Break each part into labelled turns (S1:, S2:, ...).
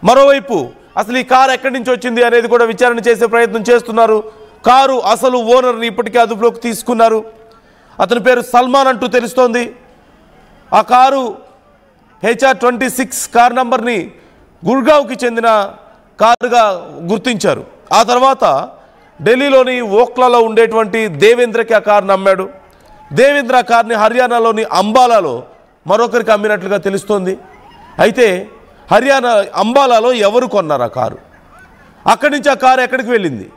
S1: మరోవైపు అసలు ఈ కారు ఎక్కడి నుంచి వచ్చింది అనేది కూడా విచారణ చేసే ప్రయత్నం చేస్తున్నారు. కారు అసలు ఓనర్ని ఇప్పటికే అదుపులోకి తీసుకున్నారు. అతని పేరు సల్మాన్ అంటూ తెలుస్తోంది. ఆ కారు HR26 కార్ నంబర్ని గుర్గావ్కి చెందిన కారుగా గుర్తించారు. ఆ తర్వాత ఢిల్లీలోని ఓఖ్లాలో ఉండేటువంటి దేవేంద్రకి ఆ కారుని అమ్మాడు. దేవేంద్ర ఆ కారుని హర్యానాలోని అంబాలాలో మరొకరికి అమ్మినట్లుగా తెలుస్తోంది. అయితే హర్యానా అంబాలాలో ఎవరు కొన్నారు ఆ కారు, అక్కడి నుంచి ఆ కారు ఎక్కడికి వెళ్ళింది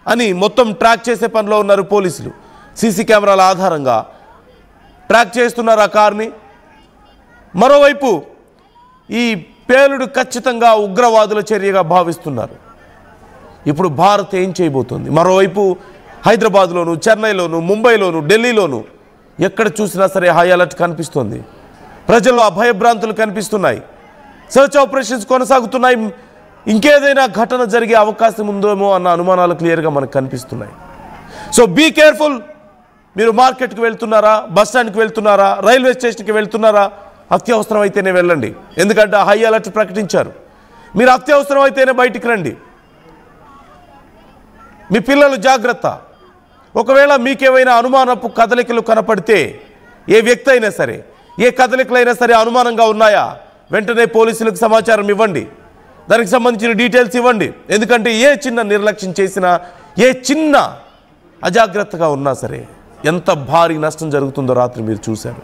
S1: అని మొత్తం ట్రాక్ చేసే పనిలో ఉన్నారు పోలీసులు. సీసీ కెమెరాల ఆధారంగా ట్రాక్ చేస్తున్నారు ఆ కారుని. మరోవైపు ఈ పేలుడు ఖచ్చితంగా ఉగ్రవాదుల చర్యగా భావిస్తున్నారు. ఇప్పుడు భారత్ ఏం చేయబోతోంది? మరోవైపు హైదరాబాద్లోను, చెన్నైలోను, ముంబైలోను, ఢిల్లీలోను ఎక్కడ చూసినా సరే హై అలర్ట్ కనిపిస్తోంది. ప్రజల్లో అభయభ్రాంతులు కనిపిస్తున్నాయి. సర్చ్ ఆపరేషన్స్ కొనసాగుతున్నాయి. ఇంకేదైనా ఘటన జరిగే అవకాశం ఉందేమో అన్న అనుమానాలు క్లియర్గా మనకు కనిపిస్తున్నాయి. So be careful. మీరు మార్కెట్కి వెళ్తున్నారా, బస్ స్టాండ్కి వెళ్తున్నారా, రైల్వే స్టేషన్కి వెళ్తున్నారా, అత్యవసరం అయితేనే వెళ్ళండి. ఎందుకంటే హై అలర్ట్ ప్రకటించారు. మీరు అత్యవసరం అయితేనే బయటికి రండి. మీ పిల్లలు జాగ్రత్త. ఒకవేళ మీకేమైనా అనుమానపు కదలికలు కనపడితే, ఏ వ్యక్తి అయినా సరే, ఏ కదలికలైనా సరే అనుమానంగా ఉన్నాయా, వెంటనే పోలీసులకు సమాచారం ఇవ్వండి. దానికి సంబంధించిన డీటెయిల్స్ ఇవ్వండి. ఎందుకంటే ఏ చిన్న నిర్లక్ష్యం చేసినా, ఏ చిన్న అజాగ్రత్తగా ఉన్నా సరే ఎంత భారీ నష్టం జరుగుతుందో రాత్రి మీరు చూశారు.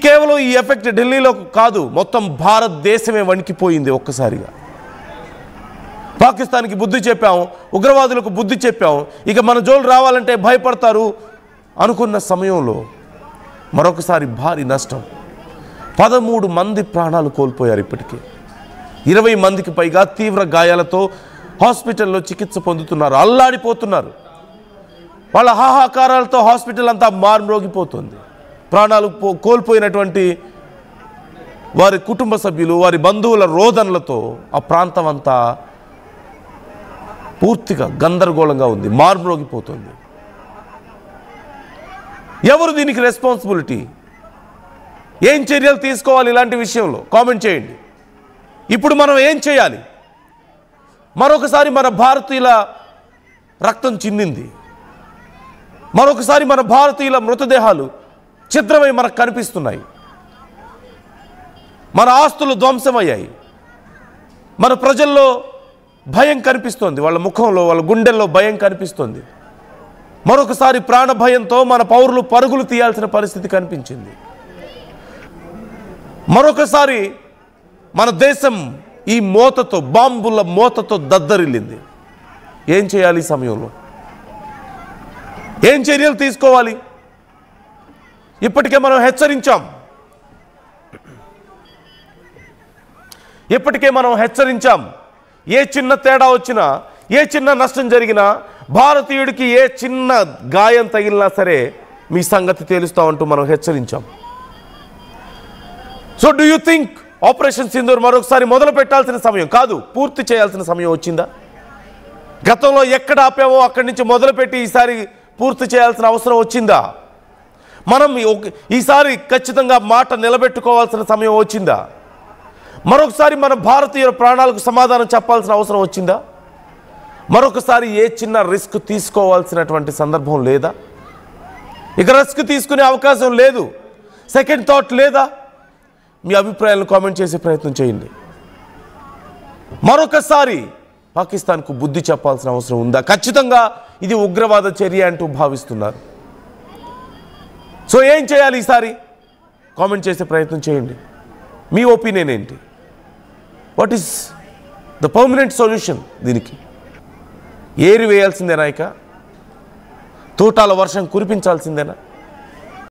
S1: కేవలం ఈ ఎఫెక్ట్ ఢిల్లీలో కాదు, మొత్తం భారతదేశమే వణికిపోయింది ఒక్కసారిగా. పాకిస్తాన్కి బుద్ధి చెప్పాం, ఉగ్రవాదులకు బుద్ధి చెప్పాం, ఇక మన జోలు రావాలంటే భయపడతారు అనుకున్న సమయంలో మరొకసారి భారీ నష్టం. 13 మంది ప్రాణాలు కోల్పోయారు. ఇప్పటికే 20 మందికి పైగా తీవ్ర గాయాలతో హాస్పిటల్లో చికిత్స పొందుతున్నారు. అల్లాడిపోతున్నారు. వాళ్ళ హాహాకారాలతో హాస్పిటల్ అంతా మార్మోగిపోతుంది. ప్రాణాలు కోల్పోయినటువంటి వారి కుటుంబ సభ్యులు, వారి బంధువుల రోదనలతో ఆ ప్రాంతం అంతా పూర్తిగా గందరగోళంగా ఉంది, మార్మోగిపోతుంది. ఎవరు దీనికి రెస్పాన్సిబిలిటీ? ఏం చర్యలు తీసుకోవాలి ఇలాంటి విషయంలో? కామెంట్ చేయండి. ఇప్పుడు మనం ఏం చేయాలి? మరొకసారి మన భారతీయుల రక్తం చిందింది. మరొకసారి మన భారతీయుల మృతదేహాలు చిత్రమై మనకు కనిపిస్తున్నాయి. మన ఆస్తులు ధ్వంసమయ్యాయి. మన ప్రజల్లో భయం కనిపిస్తోంది. వాళ్ళ ముఖంలో, వాళ్ళ గుండెల్లో భయం కనిపిస్తోంది. మరొకసారి ప్రాణ భయంతో మన పౌరులు పరుగులు తీయాల్సిన పరిస్థితి కనిపించింది. మరొకసారి మన దేశం ఈ మోతతో, బాంబుల మోతతో దద్దరిల్లింది. ఏం చేయాలి ఈ సమయంలో? ఏం చర్యలు తీసుకోవాలి? ఇప్పటికే మనం హెచ్చరించాం. ఏ చిన్న తేడా వచ్చినా, ఏ చిన్న నష్టం జరిగినా, భారతీయుడికి ఏ చిన్న గాయం తగిలినా సరే మీ సంగతి తేలుస్తామంటూ మనం హెచ్చరించాం. So do you think operation Sindoor మరొకసారి మొదలు పెట్టాల్సిన సమయం కాదు, పూర్తి చేయాల్సిన సమయం వచ్చిందా? గతంలో ఎక్కడ ఆపామో అక్కడి నుంచి మొదలుపెట్టి ఈసారి పూర్తి చేయాల్సిన అవసరం వచ్చిందా? మనం ఈసారి ఖచ్చితంగా మాట నిలబెట్టుకోవాల్సిన సమయం వచ్చిందా? మరొకసారి మన భారతీయుల ప్రాణాలకు సమాధానం చెప్పాల్సిన అవసరం వచ్చిందా? మరొకసారి ఏ చిన్న రిస్క్ తీసుకోవాల్సినటువంటి సందర్భం లేదా? ఇక రిస్క్ తీసుకునే అవకాశం లేదు. సెకండ్ థాట్ లేదా? మీ అభిప్రాయాలను కామెంట్ చేసే ప్రయత్నం చేయండి. మరొకసారి పాకిస్తాన్కు బుద్ధి చెప్పాల్సిన అవసరం ఉందా? ఖచ్చితంగా ఇది ఉగ్రవాద చర్య అంటూ భావిస్తున్నారు. సో ఏం చేయాలి ఈసారి? కామెంట్ చేసే ప్రయత్నం చేయండి. మీ ఒపీనియన్ ఏంటి? What is the permanent solution? దీనికి ఏరి వేయాల్సిందేనా? ఇక తూటాల వర్షం కురిపించాల్సిందేనా?